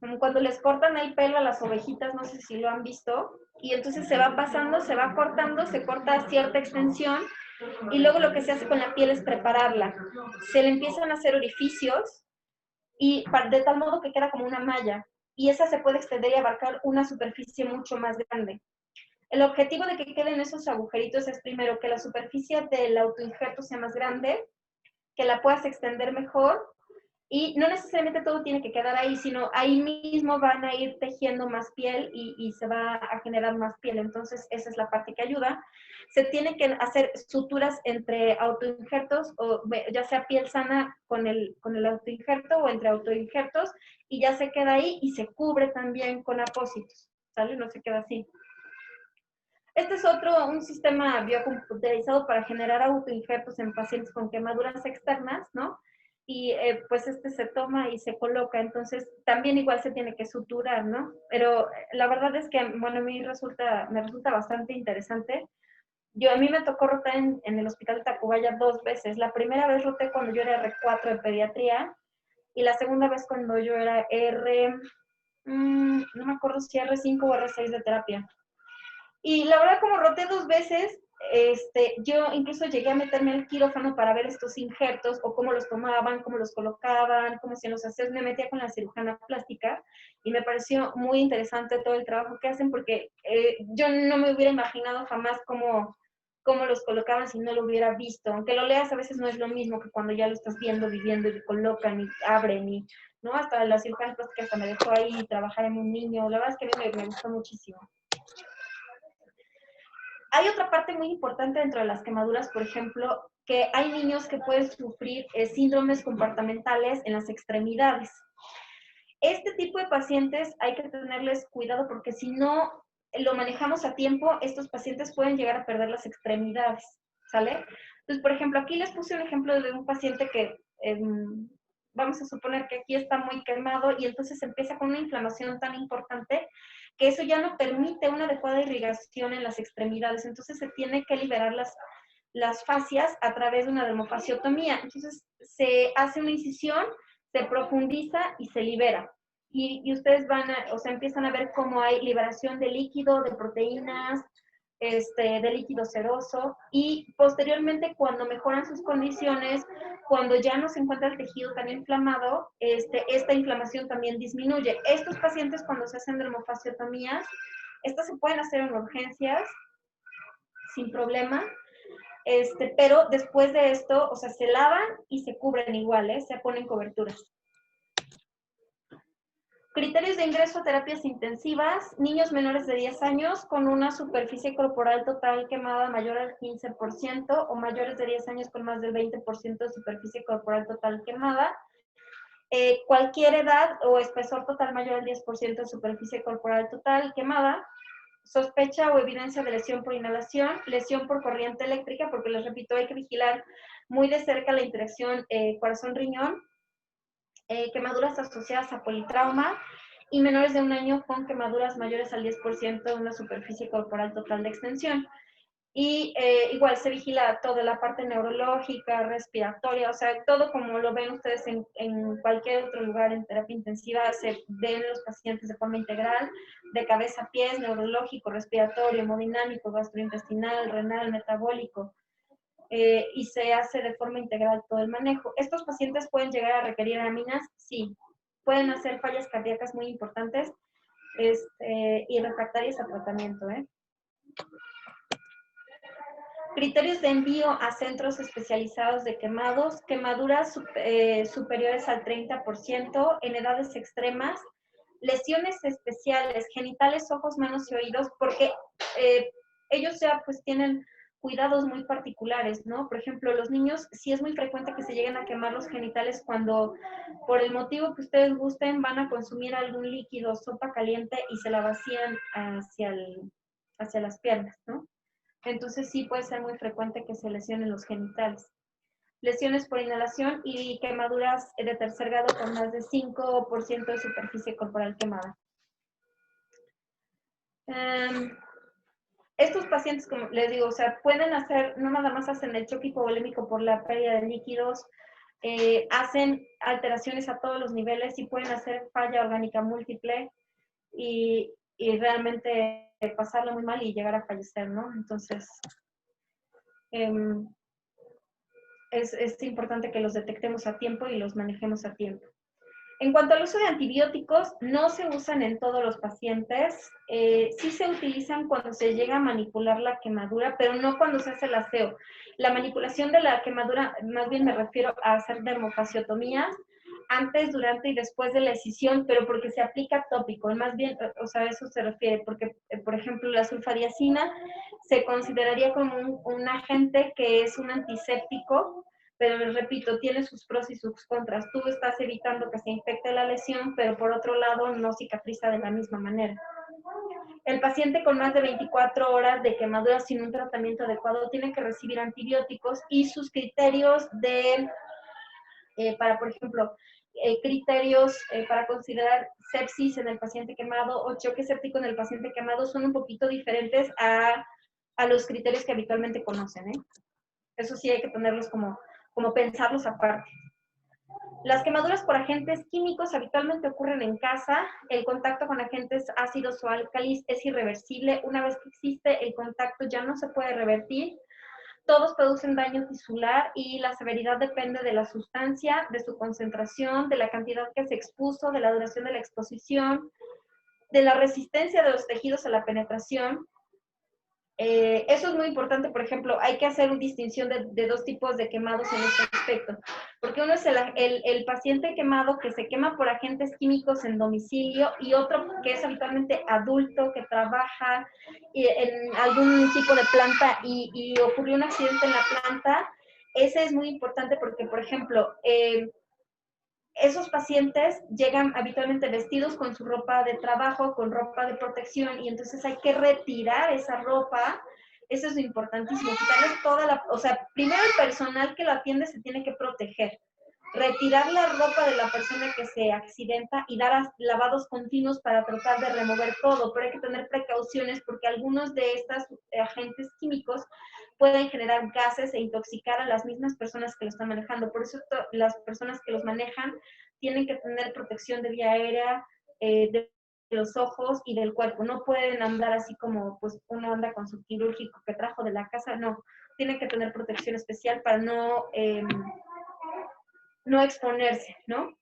S1: como cuando les cortan el pelo a las ovejitas, no sé si lo han visto, y entonces se va pasando, se va cortando, se corta cierta extensión, y luego lo que se hace con la piel es prepararla. Se le empiezan a hacer orificios, y de tal modo que queda como una malla, y esa se puede extender y abarcar una superficie mucho más grande. El objetivo de que queden esos agujeritos es primero que la superficie del autoinjerto sea más grande, que la puedas extender mejor, Y no necesariamente todo tiene que quedar ahí, sino ahí mismo van a ir tejiendo más piel y se va a generar más piel. Entonces, esa es la parte que ayuda. Se tiene que hacer suturas entre autoinjertos, o ya sea piel sana con el autoinjerto o entre autoinjertos, y ya se queda ahí y se cubre también con apósitos, ¿sale? No se queda así. Este es un sistema biocomputarizado para generar autoinjertos en pacientes con quemaduras externas, ¿no? Y pues se toma y se coloca, entonces también igual se tiene que suturar, ¿no? Pero la verdad es que, bueno, a mí me resulta bastante interesante. A mí me tocó rotar en el hospital de Tacubaya 2 veces. La primera vez roté cuando yo era R4 de pediatría y la segunda vez cuando yo era no me acuerdo si R5 o R6 de terapia. Y la verdad, como roté 2 veces, yo incluso llegué a meterme al quirófano para ver estos injertos o cómo los tomaban, cómo los colocaban, cómo se los hacían. Me metía con la cirujana plástica y me pareció muy interesante todo el trabajo que hacen porque yo no me hubiera imaginado jamás cómo los colocaban si no lo hubiera visto. Aunque lo leas, a veces no es lo mismo que cuando ya lo estás viendo, viviendo y colocan y abren y, ¿no? Hasta la cirujana plástica hasta me dejó ahí trabajar en un niño. La verdad es que a mí me gustó muchísimo. Hay otra parte muy importante dentro de las quemaduras, por ejemplo, que hay niños que pueden sufrir síndromes comportamentales en las extremidades. Este tipo de pacientes hay que tenerles cuidado porque si no lo manejamos a tiempo, estos pacientes pueden llegar a perder las extremidades, ¿sale? Entonces, por ejemplo, aquí les puse un ejemplo de un paciente que vamos a suponer que aquí está muy quemado y entonces empieza con una inflamación tan importante que eso ya no permite una adecuada irrigación en las extremidades. Entonces se tiene que liberar las fascias a través de una dermofasciotomía. Entonces se hace una incisión, se profundiza y se libera. Y ustedes empiezan a ver cómo hay liberación de líquido, de proteínas, de líquido seroso, y posteriormente cuando mejoran sus condiciones, cuando ya no se encuentra el tejido tan inflamado, esta inflamación también disminuye. Estos pacientes cuando se hacen dermofasciotomías, estas se pueden hacer en urgencias sin problema, pero después de esto, se lavan y se cubren igual, se ponen coberturas. Criterios de ingreso a terapias intensivas: niños menores de 10 años con una superficie corporal total quemada mayor al 15% o mayores de 10 años con más del 20% de superficie corporal total quemada. Cualquier edad o espesor total mayor al 10% de superficie corporal total quemada. Sospecha o evidencia de lesión por inhalación, lesión por corriente eléctrica, porque les repito, hay que vigilar muy de cerca la interacción corazón-riñón. Quemaduras asociadas a politrauma y menores de 1 año con quemaduras mayores al 10% de una superficie corporal total de extensión. Y igual se vigila toda la parte neurológica, respiratoria, o sea, todo como lo ven ustedes en cualquier otro lugar en terapia intensiva, se ven los pacientes de forma integral, de cabeza a pies, neurológico, respiratorio, hemodinámico, gastrointestinal, renal, metabólico. Y se hace de forma integral todo el manejo. ¿Estos pacientes pueden llegar a requerir aminas? Sí. Pueden hacer fallas cardíacas muy importantes y refractarias a tratamiento. Criterios de envío a centros especializados de quemados: quemaduras superiores al 30% en edades extremas, lesiones especiales, genitales, ojos, manos y oídos, porque ellos ya pues tienen cuidados muy particulares, ¿no? Por ejemplo, los niños sí es muy frecuente que se lleguen a quemar los genitales cuando, por el motivo que ustedes gusten, van a consumir algún líquido, sopa caliente, y se la vacían hacia las piernas, ¿no? Entonces sí puede ser muy frecuente que se lesionen los genitales. Lesiones por inhalación y quemaduras de tercer grado con más de 5% de superficie corporal quemada. Estos pacientes, como les digo, pueden hacer, no nada más hacen el choque hipovolémico por la pérdida de líquidos, hacen alteraciones a todos los niveles y pueden hacer falla orgánica múltiple y realmente pasarlo muy mal y llegar a fallecer, ¿no? Entonces, es importante que los detectemos a tiempo y los manejemos a tiempo. En cuanto al uso de antibióticos, no se usan en todos los pacientes. Sí se utilizan cuando se llega a manipular la quemadura, pero no cuando se hace el aseo. La manipulación de la quemadura, más bien me refiero a hacer dermofasciotomías, antes, durante y después de la escisión, pero porque se aplica tópico, más bien, o sea, a eso se refiere, porque, por ejemplo, la sulfadiazina se consideraría como un agente que es un antiséptico, pero les repito, tiene sus pros y sus contras. Tú estás evitando que se infecte la lesión, pero por otro lado no cicatriza de la misma manera. El paciente con más de 24 horas de quemadura sin un tratamiento adecuado tiene que recibir antibióticos y sus criterios de, para, por ejemplo, criterios para considerar sepsis en el paciente quemado o choque séptico en el paciente quemado son un poquito diferentes a los criterios que habitualmente conocen, ¿eh? Eso sí hay que tenerlos como pensarlos aparte. Las quemaduras por agentes químicos habitualmente ocurren en casa. El contacto con agentes ácidos o álcalis es irreversible. Una vez que existe el contacto ya no se puede revertir. Todos producen daño tisular y la severidad depende de la sustancia, de su concentración, de la cantidad que se expuso, de la duración de la exposición, de la resistencia de los tejidos a la penetración. Eso es muy importante, por ejemplo, hay que hacer una distinción de dos tipos de quemados en este aspecto, porque uno es el paciente quemado que se quema por agentes químicos en domicilio y otro que es habitualmente adulto, que trabaja en algún tipo de planta y ocurrió un accidente en la planta. Ese es muy importante porque, por ejemplo, esos pacientes llegan habitualmente vestidos con su ropa de trabajo, con ropa de protección, y entonces hay que retirar esa ropa. Eso es lo importantísimo, quitarles toda la, o sea, primero el personal que lo atiende se tiene que proteger, retirar la ropa de la persona que se accidenta y dar lavados continuos para tratar de remover todo, pero hay que tener precauciones porque algunos de estos agentes químicos pueden generar gases e intoxicar a las mismas personas que lo están manejando. Por eso las personas que los manejan tienen que tener protección de vía aérea, de los ojos y del cuerpo. No pueden andar así como pues uno anda con su quirúrgico que trajo de la casa, no. Tienen que tener protección especial para no exponerse, ¿no?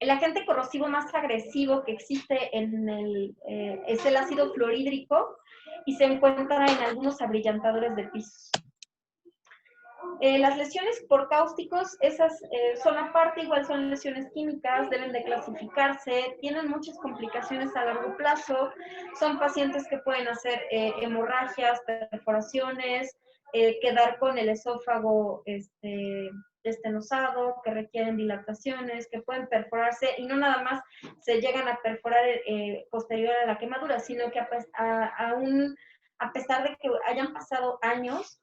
S1: El agente corrosivo más agresivo que existe es el ácido fluorhídrico y se encuentra en algunos abrillantadores de pisos. Las lesiones por cáusticos, esas son aparte, igual son lesiones químicas, deben de clasificarse, tienen muchas complicaciones a largo plazo, son pacientes que pueden hacer hemorragias, perforaciones, quedar con el esófago estenosado, que requieren dilataciones, que pueden perforarse y no nada más se llegan a perforar posterior a la quemadura, sino que a pesar de que hayan pasado años,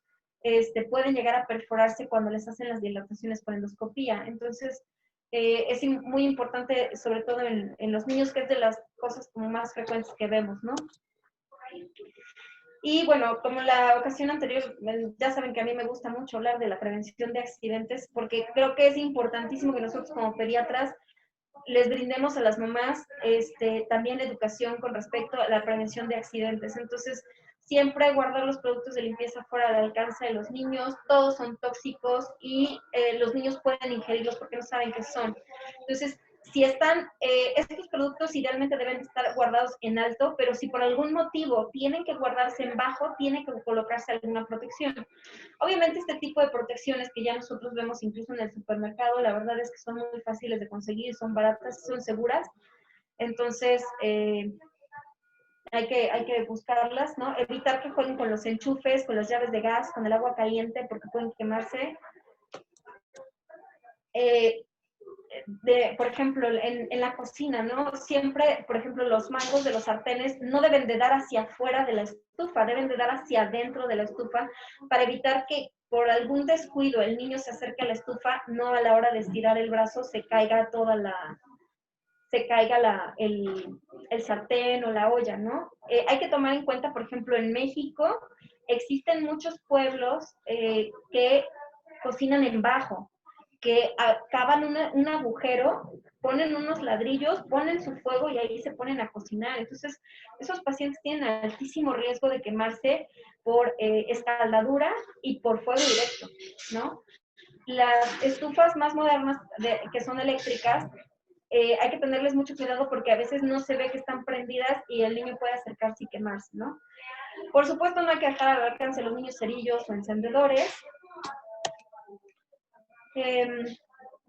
S1: pueden llegar a perforarse cuando les hacen las dilataciones por endoscopía. Entonces, es muy importante, sobre todo en los niños, que es de las cosas como más frecuentes que vemos, ¿no? Y bueno, como la ocasión anterior, ya saben que a mí me gusta mucho hablar de la prevención de accidentes, porque creo que es importantísimo que nosotros como pediatras les brindemos a las mamás también educación con respecto a la prevención de accidentes. Entonces, siempre guardar los productos de limpieza fuera del alcance de los niños, todos son tóxicos y los niños pueden ingerirlos porque no saben qué son. Entonces, si están, estos productos idealmente deben estar guardados en alto, pero si por algún motivo tienen que guardarse en bajo, tiene que colocarse alguna protección. Obviamente este tipo de protecciones que ya nosotros vemos incluso en el supermercado, la verdad es que son muy fáciles de conseguir, son baratas, son seguras. Entonces, hay que buscarlas, ¿no? Evitar que jueguen con los enchufes, con las llaves de gas, con el agua caliente, porque pueden quemarse. Por ejemplo, en la cocina, ¿no? Siempre, por ejemplo, los mangos de los sartenes no deben de dar hacia afuera de la estufa, deben de dar hacia adentro de la estufa para evitar que por algún descuido el niño se acerque a la estufa, no a la hora de estirar el brazo se caiga el sartén o la olla, ¿no? Hay que tomar en cuenta, por ejemplo, en México existen muchos pueblos que cocinan en bajo, que cavan un agujero, ponen unos ladrillos, ponen su fuego y ahí se ponen a cocinar. Entonces, esos pacientes tienen altísimo riesgo de quemarse por escaldadura y por fuego directo, ¿no? Las estufas más modernas que son eléctricas, hay que tenerles mucho cuidado porque a veces no se ve que están prendidas y el niño puede acercarse y quemarse, ¿no? Por supuesto, no hay que dejar al alcance los niños cerillos o encendedores.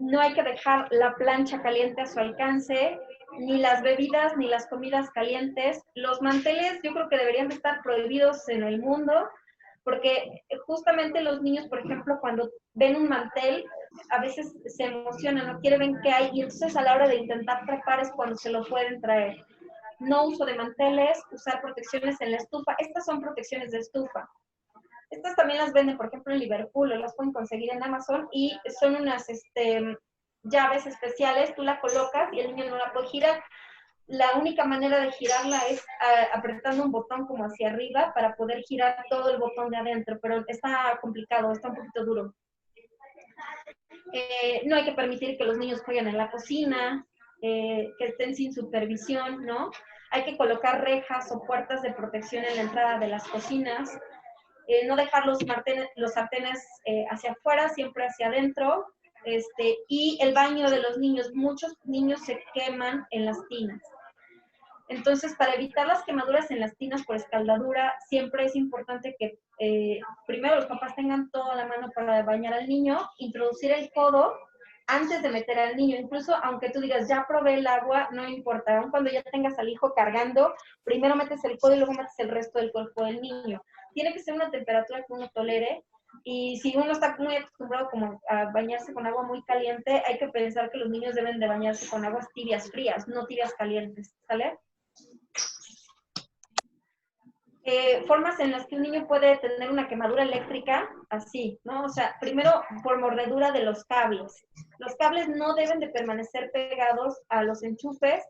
S1: no hay que dejar la plancha caliente a su alcance, ni las bebidas, ni las comidas calientes. Los manteles yo creo que deberían de estar prohibidos en el mundo, porque justamente los niños, por ejemplo, cuando ven un mantel, a veces se emocionan, no quieren ver qué hay, y entonces a la hora de intentar trepar es cuando se lo pueden traer. No uso de manteles, usar protecciones en la estufa. Estas son protecciones de estufa. Estas también las venden, por ejemplo, en Liverpool, o las pueden conseguir en Amazon, y son unas llaves especiales, tú la colocas y el niño no la puede girar. La única manera de girarla es apretando un botón como hacia arriba para poder girar todo el botón de adentro, pero está complicado, está un poquito duro. No hay que permitir que los niños jueguen en la cocina, que estén sin supervisión, ¿no? Hay que colocar rejas o puertas de protección en la entrada de las cocinas. No dejar los sartenes hacia afuera, siempre hacia adentro. Y el baño de los niños. Muchos niños se queman en las tinas. Entonces, para evitar las quemaduras en las tinas por escaldadura, siempre es importante que primero los papás tengan toda la mano para bañar al niño, introducir el codo antes de meter al niño. Incluso aunque tú digas, ya probé el agua, no importa. Aun cuando ya tengas al hijo cargando, primero metes el codo y luego metes el resto del cuerpo del niño. Tiene que ser una temperatura que uno tolere. Y si uno está muy acostumbrado como a bañarse con agua muy caliente, hay que pensar que los niños deben de bañarse con aguas tibias frías, no tibias calientes, ¿sale? Formas en las que un niño puede tener una quemadura eléctrica, así, ¿no? O sea, primero por mordedura de los cables. Los cables no deben de permanecer pegados a los enchufes.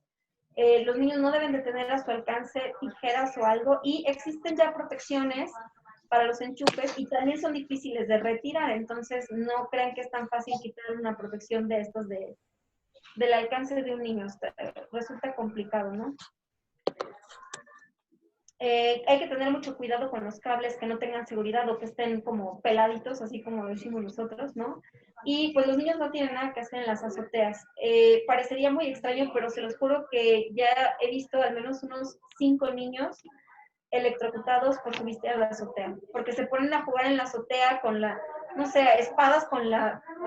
S1: Los niños no deben de tener a su alcance tijeras o algo. Y existen ya protecciones para los enchufes y también son difíciles de retirar. Entonces, no crean que es tan fácil quitar una protección de estos del alcance de un niño. Resulta complicado, ¿no? Hay que tener mucho cuidado con los cables que no tengan seguridad o que estén como peladitos, así como decimos nosotros, ¿no? Y pues los niños no tienen nada que hacer en las azoteas. Parecería muy extraño, pero se los juro que ya he visto al menos unos 5 niños electrocutados por subirse a la azotea, porque se ponen a jugar en la azotea con no sé, espadas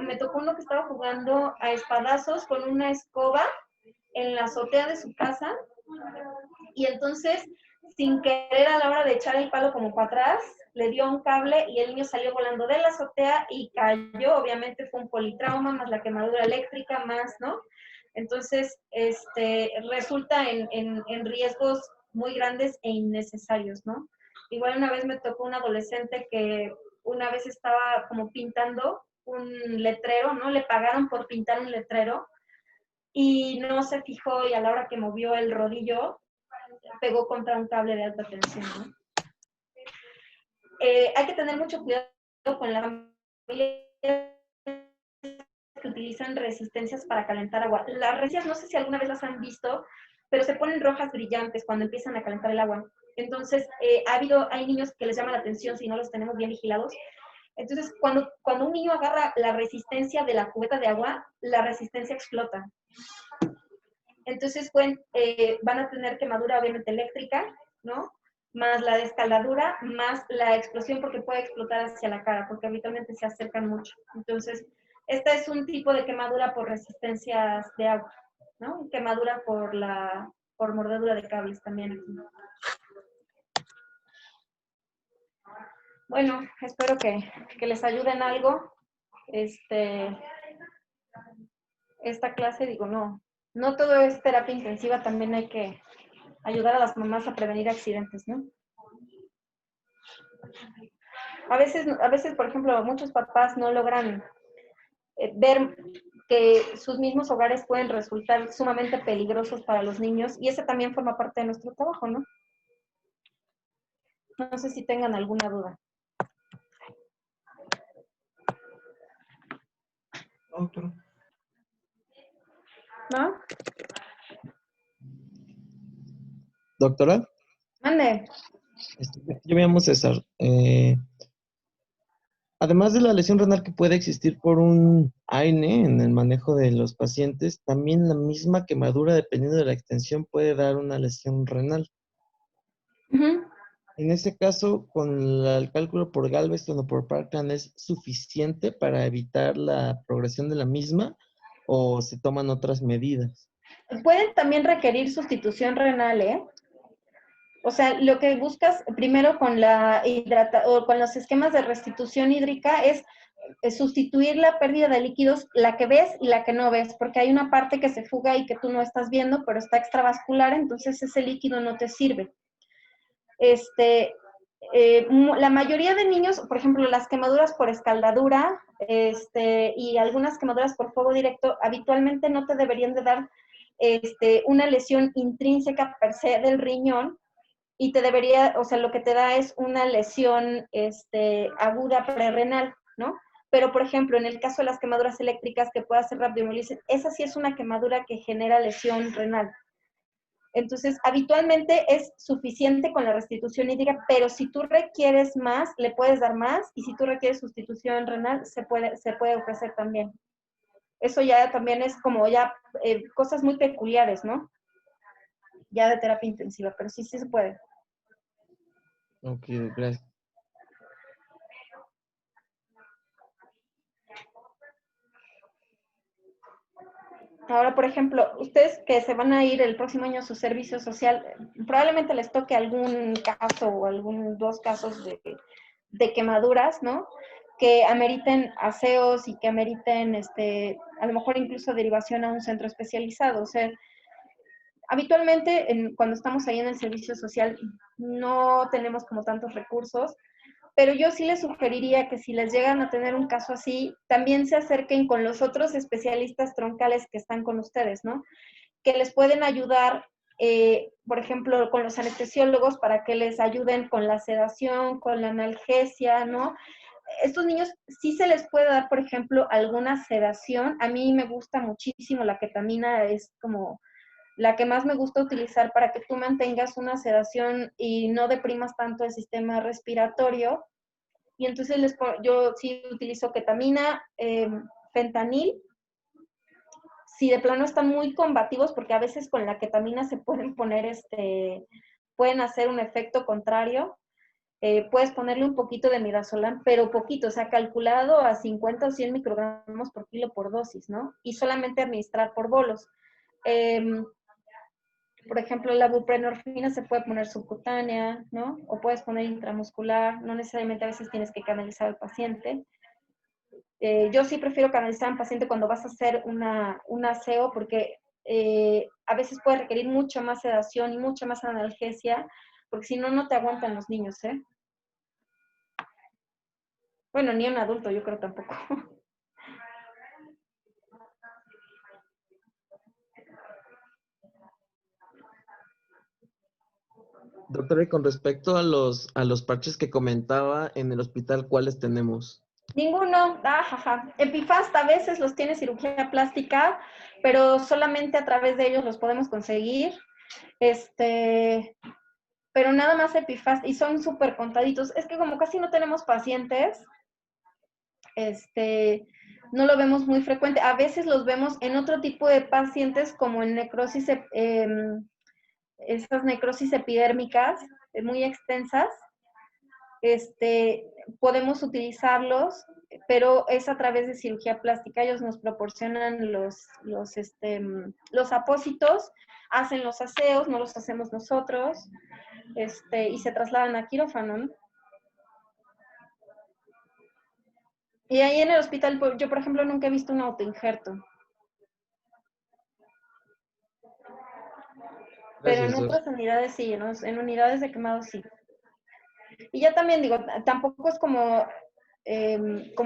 S1: me tocó uno que estaba jugando a espadazos con una escoba en la azotea de su casa, y entonces, sin querer a la hora de echar el palo como para atrás, le dio un cable y el niño salió volando de la azotea y cayó. Obviamente fue un politrauma, más la quemadura eléctrica, más, ¿no? Entonces, resulta en riesgos muy grandes e innecesarios, ¿no? Igual una vez me tocó un adolescente que una vez estaba como pintando un letrero, ¿no? Le pagaron por pintar un letrero y no se fijó y a la hora que movió el rodillo, pegó contra un cable de alta tensión, ¿no? Hay que tener mucho cuidado con las familias que utilizan resistencias para calentar agua. Las resistencias, no sé si alguna vez las han visto, pero se ponen rojas brillantes cuando empiezan a calentar el agua. Entonces, hay niños que les llama la atención si no los tenemos bien vigilados. Entonces, cuando un niño agarra la resistencia de la cubeta de agua, la resistencia explota. Entonces van a tener quemadura obviamente eléctrica, ¿no? Más la descaldadura, más la explosión porque puede explotar hacia la cara, porque habitualmente se acercan mucho. Entonces, este es un tipo de quemadura por resistencias de agua, ¿no? Quemadura por mordedura de cables también. Bueno, espero que les ayude en algo. Esta clase, digo, no todo es terapia intensiva, también hay que ayudar a las mamás a prevenir accidentes, ¿no? A veces, por ejemplo, muchos papás no logran ver que sus mismos hogares pueden resultar sumamente peligrosos para los niños y ese también forma parte de nuestro trabajo, ¿no? No sé si tengan alguna duda.
S2: Doctor.
S1: ¿No?
S2: Doctora.
S1: Mande.
S2: Yo me llamo César. Además de la lesión renal que puede existir por un AINE en el manejo de los pacientes, también la misma quemadura, dependiendo de la extensión, puede dar una lesión renal.
S1: Uh-huh.
S2: En ese caso, con el cálculo por Galveston o por Parkland es suficiente para evitar la progresión de la misma, o se toman otras medidas?
S1: Pueden también requerir sustitución renal, ¿eh? O sea, lo que buscas primero con o con los esquemas de restitución hídrica es sustituir la pérdida de líquidos, la que ves y la que no ves, porque hay una parte que se fuga y que tú no estás viendo, pero está extravascular, entonces ese líquido no te sirve. La mayoría de niños, por ejemplo, las quemaduras por escaldadura y algunas quemaduras por fuego directo, habitualmente no te deberían de dar una lesión intrínseca per se del riñón, y te debería, o sea, lo que te da es una lesión aguda prerrenal, ¿no? Pero, por ejemplo, en el caso de las quemaduras eléctricas que pueda hacer rhabdomiólisis, esa sí es una quemadura que genera lesión renal. Entonces, habitualmente es suficiente con la restitución hídrica, pero si tú requieres más, le puedes dar más, y si tú requieres sustitución renal, se puede ofrecer también. Eso ya también es como ya cosas muy peculiares, ¿no? Ya de terapia intensiva, pero sí se puede.
S2: Ok, gracias.
S1: Ahora, por ejemplo, ustedes que se van a ir el próximo año a su servicio social, probablemente les toque algún caso o dos casos de quemaduras, ¿no? Que ameriten aseos y que ameriten, a lo mejor incluso derivación a un centro especializado. O sea, habitualmente cuando estamos ahí en el servicio social no tenemos como tantos recursos, pero yo sí les sugeriría que si les llegan a tener un caso así, también se acerquen con los otros especialistas troncales que están con ustedes, ¿no? Que les pueden ayudar, por ejemplo, con los anestesiólogos para que les ayuden con la sedación, con la analgesia, ¿no? Estos niños sí se les puede dar, por ejemplo, alguna sedación. A mí me gusta muchísimo la ketamina, es como la que más me gusta utilizar para que tú mantengas una sedación y no deprimas tanto el sistema respiratorio. Y entonces yo sí utilizo ketamina, fentanil. Si de plano están muy combativos, porque a veces con la ketamina se pueden poner, pueden hacer un efecto contrario, puedes ponerle un poquito de midazolam, pero poquito, o sea, calculado a 50 o 100 microgramos por kilo por dosis, ¿no? Y solamente administrar por bolos. Por ejemplo, la buprenorfina se puede poner subcutánea, ¿no? O puedes poner intramuscular, no necesariamente a veces tienes que canalizar al paciente. Yo sí prefiero canalizar al paciente cuando vas a hacer un aseo porque a veces puede requerir mucho más sedación y mucha más analgesia, porque si no, no te aguantan los niños, ¿eh? Bueno, ni un adulto, yo creo tampoco.
S2: Doctora, y con respecto a los parches que comentaba en el hospital, ¿cuáles tenemos?
S1: Ninguno, jaja. Epifast a veces los tiene cirugía plástica, pero solamente a través de ellos los podemos conseguir. Pero nada más Epifast, y son súper contaditos. Es que como casi no tenemos pacientes, no lo vemos muy frecuente. A veces los vemos en otro tipo de pacientes, como en necrosis, esas necrosis epidérmicas muy extensas. Podemos utilizarlos, pero es a través de cirugía plástica. Ellos nos proporcionan los apósitos, hacen los aseos, no los hacemos nosotros, y se trasladan a quirófano, ¿no? Y ahí en el hospital, yo por ejemplo nunca he visto un autoinjerto. Pero en
S2: Gracias, Doc.
S1: otras unidades sí, ¿no? En unidades de quemados sí. Y ya también digo, tampoco es como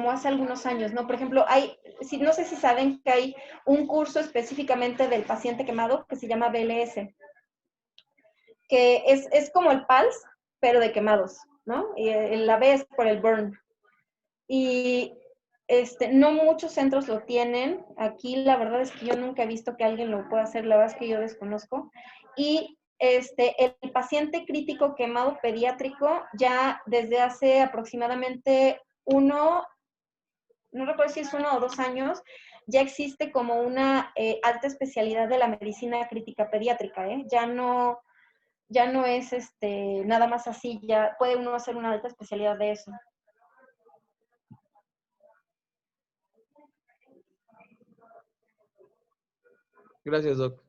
S1: hace algunos años, ¿no? Por ejemplo, no sé si saben que hay un curso específicamente del paciente quemado que se llama BLS, que es como el PALS, pero de quemados, ¿no? Y la B es por el burn. Y no muchos centros lo tienen. Aquí la verdad es que yo nunca he visto que alguien lo pueda hacer, la verdad es que yo desconozco. Y el paciente crítico quemado pediátrico ya desde hace aproximadamente no recuerdo si es 1 o 2 años, ya existe como una alta especialidad de la medicina crítica pediátrica, ¿eh? Ya no es nada más así, ya puede uno hacer una alta especialidad de eso.
S2: Gracias, Doc.